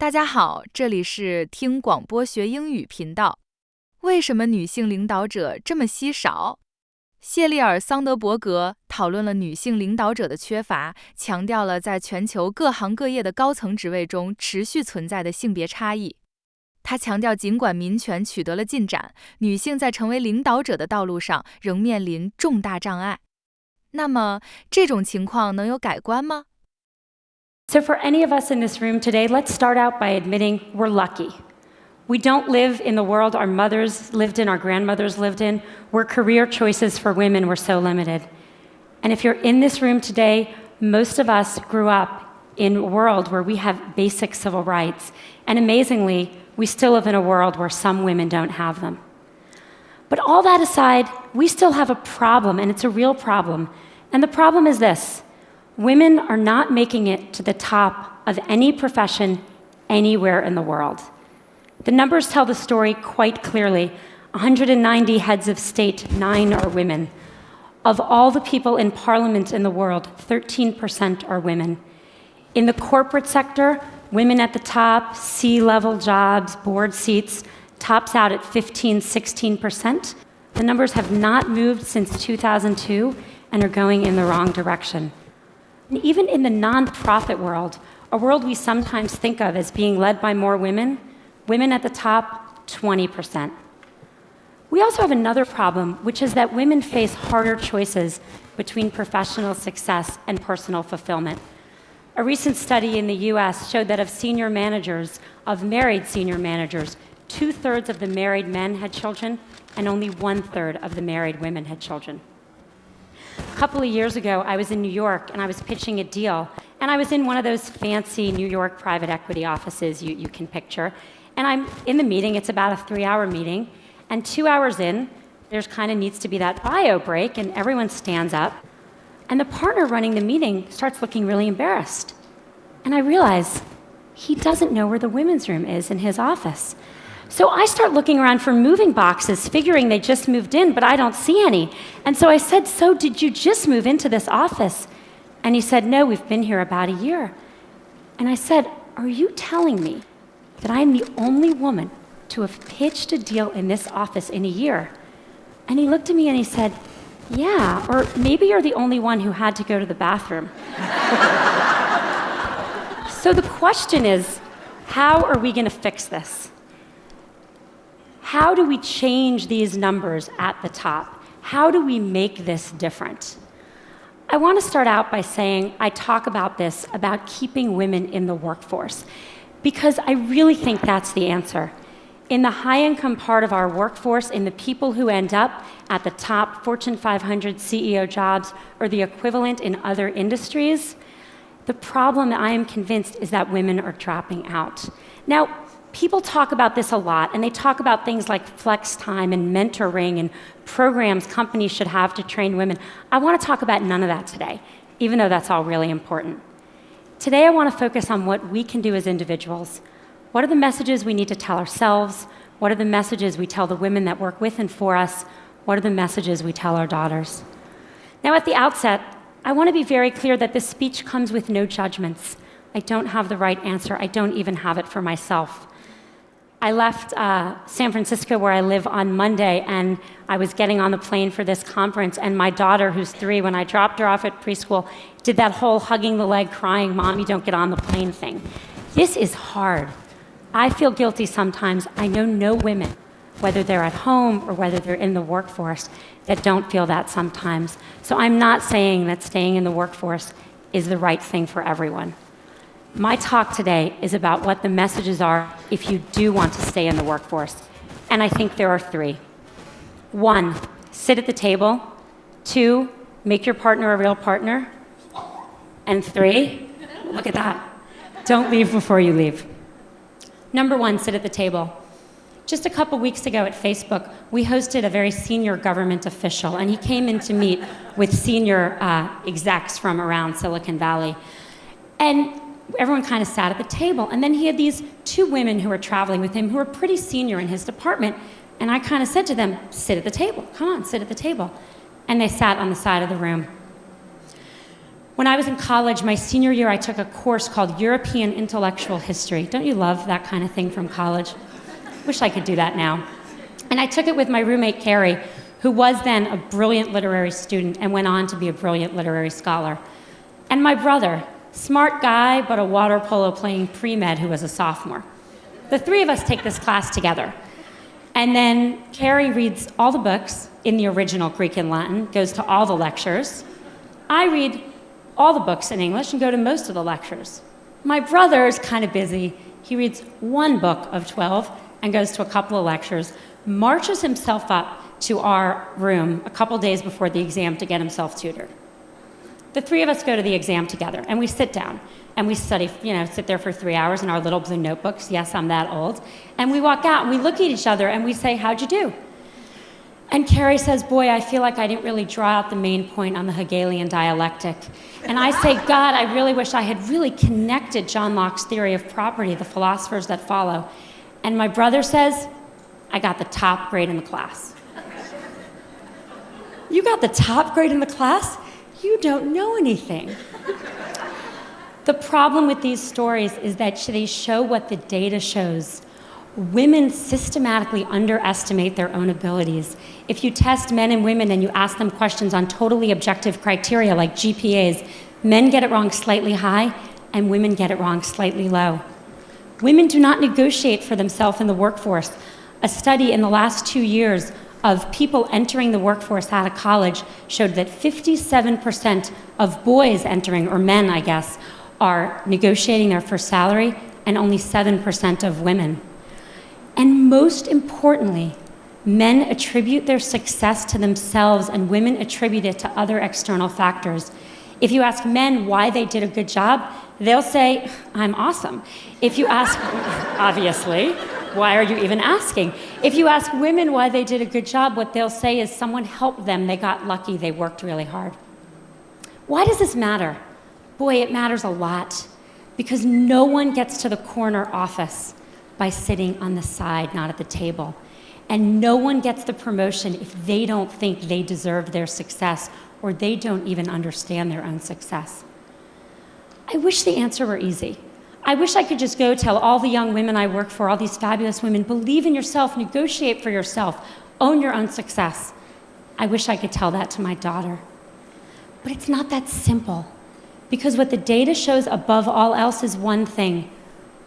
大家好，这里是听广播学英语频道。为什么女性领导者这么稀少？谢利尔·桑德伯格讨论了女性领导者的缺乏，强调了在全球各行各业的高层职位中持续存在的性别差异。他强调，尽管民权取得了进展，女性在成为领导者的道路上仍面临重大障碍。那么，这种情况能有改观吗？ So for any of us in this room today, let's start out by admitting we're lucky. We don't live in the world our mothers lived in, our grandmothers lived in, where career choices for women were so limited. And if you're in this room today, most of us grew up in a world where we have basic civil rights. And amazingly, we still live in a world where some women don't have them. But all that aside, we still have a problem, and it's a real problem. And the problem is this. Women are not making it to the top of any profession anywhere in the world. The numbers tell the story quite clearly. 190 heads of state, 9 are women. Of all the people in parliament in the world, 13% are women. In the corporate sector, women at the top, C-level jobs, board seats, tops out at 15-16%. The numbers have not moved since 2002 and are going in the wrong direction. And even in the nonprofit world, a world we sometimes think of as being led by more women, women at the top, 20%. We also have another problem, which is that women face harder choices between professional success and personal fulfillment. A recent study in the US showed that of senior managers, of married senior managers, 2/3 of the married men had children, and only 1/3 of the married women had children. A couple of years ago, I was in New York, and I was pitching a deal, and I was in one of those fancy New York private equity offices you can picture, and I'm in the meeting. It's about a 3-hour meeting, and 2 hours in, there's kind of needs to be that bio break, and everyone stands up, and the partner running the meeting starts looking really embarrassed, and I realize he doesn't know where the women's room is in his office. So I start looking around for moving boxes, figuring they just moved in, but I don't see any. And so I said, "So did you just move into this office?" And he said, "No, we've been here about a year." And I said, "Are you telling me that I'm the only woman to have pitched a deal in this office in a year?" And he looked at me and he said, "Yeah, or maybe you're the only one who had to go to the bathroom." So the question is, how are we going to fix this? How do we change these numbers at the top? How do we make this different? I want to start out by saying I talk about this, about keeping women in the workforce, because I really think that's the answer. In the high-income part of our workforce, in the people who end up at the top Fortune 500 CEO jobs or the equivalent in other industries, the problem, I am convinced, is that women are dropping out. Now, people talk about this a lot, and they talk about things like flex time and mentoring and programs companies should have to train women. I want to talk about none of that today, even though that's all really important. Today, I want to focus on what we can do as individuals. What are the messages we need to tell ourselves? What are the messages we tell the women that work with and for us? What are the messages we tell our daughters? Now, at the outset, I want to be very clear that this speech comes with no judgments. I don't have the right answer. I don't even have it for myself. I left San Francisco, where I live, on Monday, and I was getting on the plane for this conference, and my daughter, who's 3, when I dropped her off at preschool, did that whole hugging the leg, crying, "Mommy, don't get on the plane" thing. This is hard. I feel guilty sometimes. I know no women, whether they're at home or whether they're in the workforce, that don't feel that sometimes. So I'm not saying that staying in the workforce is the right thing for everyone. My talk today is about what the messages are if you do want to stay in the workforce. And I think there are 3. 1, sit at the table. 2, make your partner a real partner. And 3, look at that. Don't leave before you leave. Number 1, sit at the table. Just a couple weeks ago at Facebook, we hosted a very senior government official, and he came in to meet with senior execs from around Silicon Valley. And everyone kind of sat at the table, and then he had these 2 women who were traveling with him who were pretty senior in his department, and I kind of said to them, "Sit at the table, come on, sit at the table." And they sat on the side of the room. When When I was in college, my senior year, I took a course called European Intellectual History. Don't you love that kind of thing from college? Wish I could do that now. And I took it with my roommate, Carrie, who was then a brilliant literary student and went on to be a brilliant literary scholar. And my brother, smart guy, but a water polo playing pre-med who was a sophomore. The three of us take this class together. And then Carrie reads all the books in the original Greek and Latin, goes to all the lectures. I read all the books in English and go to most of the lectures. My brother is kind of busy. He reads one book of 12 and goes to a couple of lectures, marches himself up to our room a couple days before the exam to get himself tutored. The three of us go to the exam together, and we sit down, and we study, sit there for 3 hours in our little blue notebooks. Yes, I'm that old. And we walk out, and we look at each other, and we say, how'd you do? And Carrie says, boy, I feel like I didn't really draw out the main point on the Hegelian dialectic. And I say, God, I really wish I had really connected John Locke's theory of property, the philosophers that follow. And my brother says, I got the top grade in the class. You got the top grade in the class? You don't know anything. The problem with these stories is that they show what the data shows. Women systematically underestimate their own abilities. If you test men and women and you ask them questions on totally objective criteria like GPAs, men get it wrong slightly high and women get it wrong slightly low. Women do not negotiate for themselves in the workforce. A study in the last 2 years of people entering the workforce out of college showed that 57% of boys entering, or men, I guess, are negotiating their first salary, and only 7% of women. And most importantly, men attribute their success to themselves and women attribute it to other external factors. If you ask men why they did a good job, they'll say, I'm awesome. If you ask, obviously, why are you even asking? If you ask women why they did a good job, what they'll say is someone helped them, they got lucky, they worked really hard. Why does this matter? Boy, it matters a lot, because no one gets to the corner office by sitting on the side, not at the table. And no one gets the promotion if they don't think they deserve their success or they don't even understand their own success. I wish the answer were easy. I wish I could just go tell all the young women I work for, all these fabulous women, believe in yourself, negotiate for yourself, own your own success. I wish I could tell that to my daughter. But it's not that simple, because what the data shows above all else is one thing,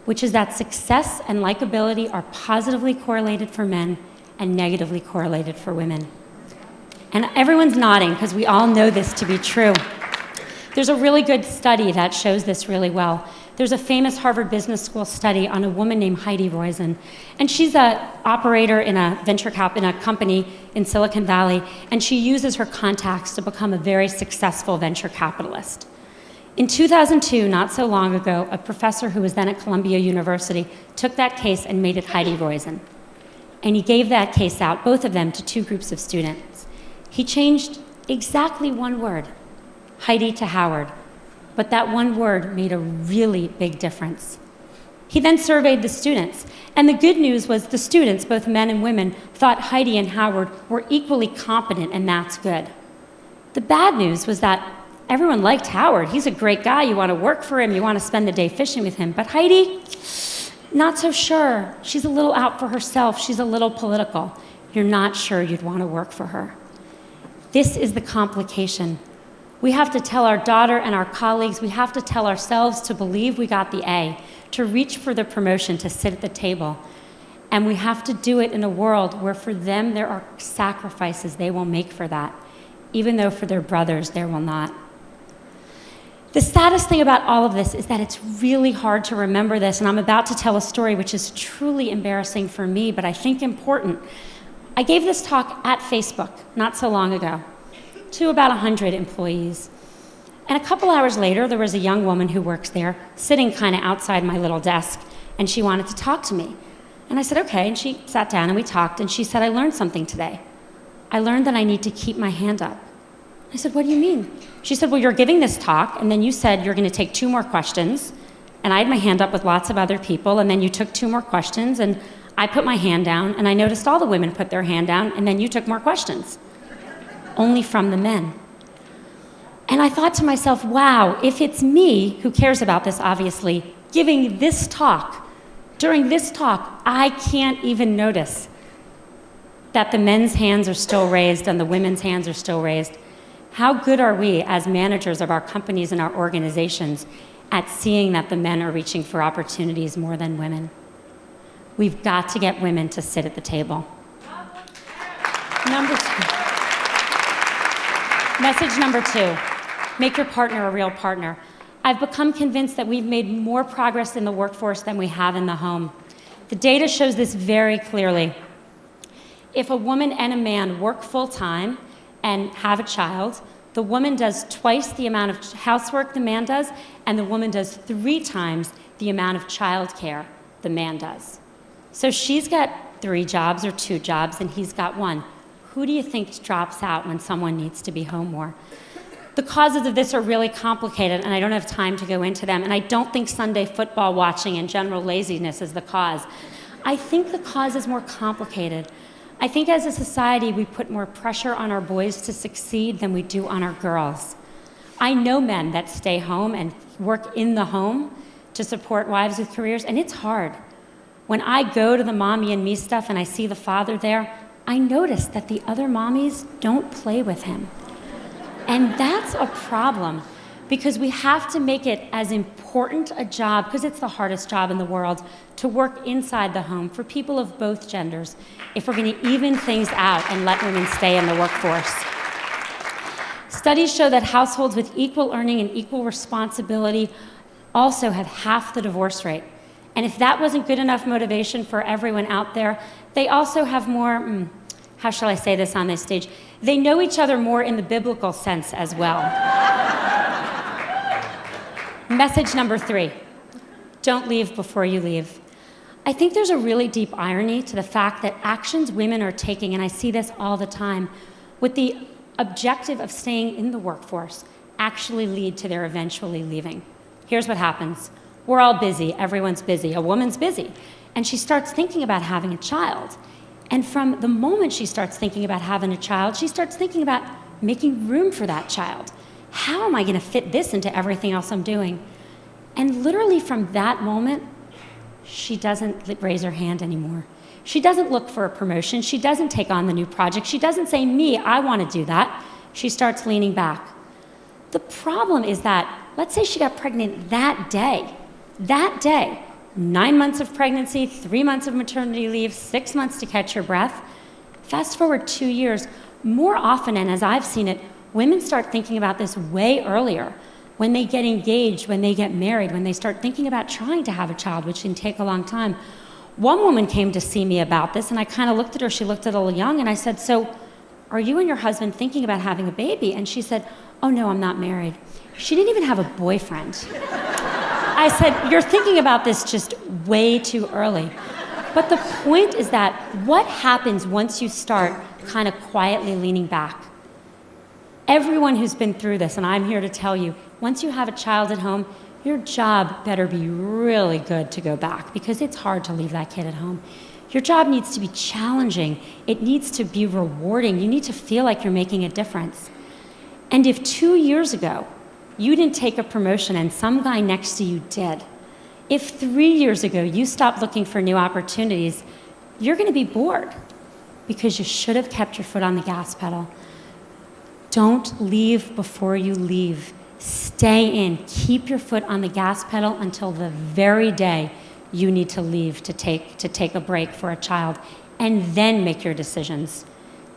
which is that success and likability are positively correlated for men and negatively correlated for women. And everyone's nodding because we all know this to be true. There's a really good study that shows this really well. There's a famous Harvard Business School study on a woman named Heidi Roizen. And she's an operator in a in a company in Silicon Valley, and she uses her contacts to become a very successful venture capitalist. In 2002, not so long ago, a professor who was then at Columbia University took that case and made it Heidi Roizen. And he gave that case out, both of them, to two groups of students. He changed exactly one word, Heidi to Howard, but that one word made a really big difference. He then surveyed the students, and the good news was the students, both men and women, thought Heidi and Howard were equally competent, and that's good. The bad news was that everyone liked Howard. He's a great guy. You want to work for him. You want to spend the day fishing with him. But Heidi, not so sure. She's a little out for herself. She's a little political. You're not sure you'd want to work for her. This is the complication. We have to tell our daughter and our colleagues, we have to tell ourselves to believe we got the A, to reach for the promotion, to sit at the table. And we have to do it in a world where for them there are sacrifices they will make for that, even though for their brothers there will not. The saddest thing about all of this is that it's really hard to remember this, and I'm about to tell a story which is truly embarrassing for me, but I think important. I gave this talk at Facebook not so long ago to about 100 employees. And a couple hours later, there was a young woman who works there sitting kind of outside my little desk, and she wanted to talk to me. And I said, okay, and she sat down and we talked, and she said, I learned something today. I learned that I need to keep my hand up. I said, what do you mean? She said, well, you're giving this talk, and then you said you're going to take 2 more questions, and I had my hand up with lots of other people, and then you took 2 more questions, and I put my hand down, and I noticed all the women put their hand down, and then you took more questions. Only from the men. And I thought to myself, wow, if it's me, who cares about this obviously, giving this talk, during this talk, I can't even notice that the men's hands are still raised and the women's hands are still raised. How good are we as managers of our companies and our organizations at seeing that the men are reaching for opportunities more than women? We've got to get women to sit at the table. Message number 2, make your partner a real partner. I've become convinced that we've made more progress in the workforce than we have in the home. The data shows this very clearly. If a woman and a man work full-time and have a child, the woman does twice the amount of housework the man does, and the woman does 3 times the amount of childcare the man does. So she's got 3 jobs or 2 jobs, and he's got 1. Who do you think drops out when someone needs to be home more? The causes of this are really complicated, and I don't have time to go into them, and I don't think Sunday football watching and general laziness is the cause. I think the cause is more complicated. I think as a society, we put more pressure on our boys to succeed than we do on our girls. I know men that stay home and work in the home to support wives with careers, and it's hard. When I go to the mommy and me stuff and I see the father there, I notice that the other mommies don't play with him. And that's a problem, because we have to make it as important a job, because it's the hardest job in the world, to work inside the home for people of both genders if we're going to even things out and let women stay in the workforce. Studies show that households with equal earning and equal responsibility also have half the divorce rate. And if that wasn't good enough motivation for everyone out there, they also have more, how shall I say this on this stage? They know each other more in the biblical sense as well. Message number 3, don't leave before you leave. I think there's a really deep irony to the fact that actions women are taking, and I see this all the time, with the objective of staying in the workforce actually lead to their eventually leaving. Here's what happens. We're all busy, everyone's busy, a woman's busy, and she starts thinking about having a child. And from the moment she starts thinking about having a child, she starts thinking about making room for that child. How am I going to fit this into everything else I'm doing? And literally from that moment, she doesn't raise her hand anymore. She doesn't look for a promotion. She doesn't take on the new project. She doesn't say, me, I want to do that. She starts leaning back. The problem is that, let's say she got pregnant that day, 9 months of pregnancy, 3 months of maternity leave, 6 months to catch her breath. Fast forward 2 years, more often, and as I've seen it, women start thinking about this way earlier. When they get engaged, when they get married, when they start thinking about trying to have a child, which can take a long time. One woman came to see me about this, and I kind of looked at her. She looked a little young, and I said, so are you and your husband thinking about having a baby? And she said, oh no, I'm not married. She didn't even have a boyfriend. I said, you're thinking about this just way too early. But the point is that what happens once you start kind of quietly leaning back? Everyone who's been through this, and I'm here to tell you, once you have a child at home, your job better be really good to go back, because it's hard to leave that kid at home. Your job needs to be challenging. It needs to be rewarding. You need to feel like you're making a difference. And if 2 years ago, you didn't take a promotion and some guy next to you did, if 3 years ago you stopped looking for new opportunities, you're going to be bored because you should have kept your foot on the gas pedal. Don't leave before you leave. Stay in. Keep your foot on the gas pedal until the very day you need to leave to take a break for a child, and then make your decisions.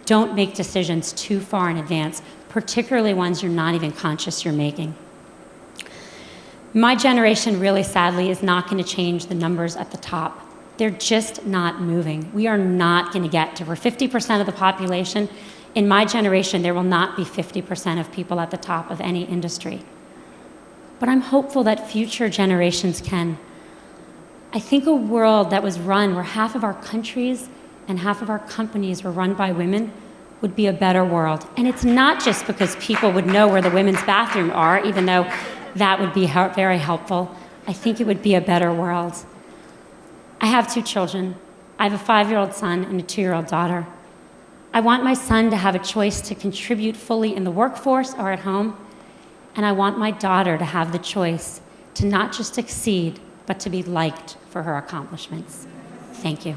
Don't make decisions too far in advance, particularly ones you're not even conscious you're making. My generation, really sadly, is not going to change the numbers at the top. They're just not moving. We are not going to get to, we're 50% of the population. In my generation, there will not be 50% of people at the top of any industry. But I'm hopeful that future generations can. I think a world that was run where half of our countries and half of our companies were run by women would be a better world. And it's not just because people would know where the women's bathroom are, even though that would be very helpful. I think it would be a better world. I have 2 children. I have a 5-year-old son and a 2-year-old daughter. I want my son to have a choice to contribute fully in the workforce or at home. And I want my daughter to have the choice to not just succeed, but to be liked for her accomplishments. Thank you.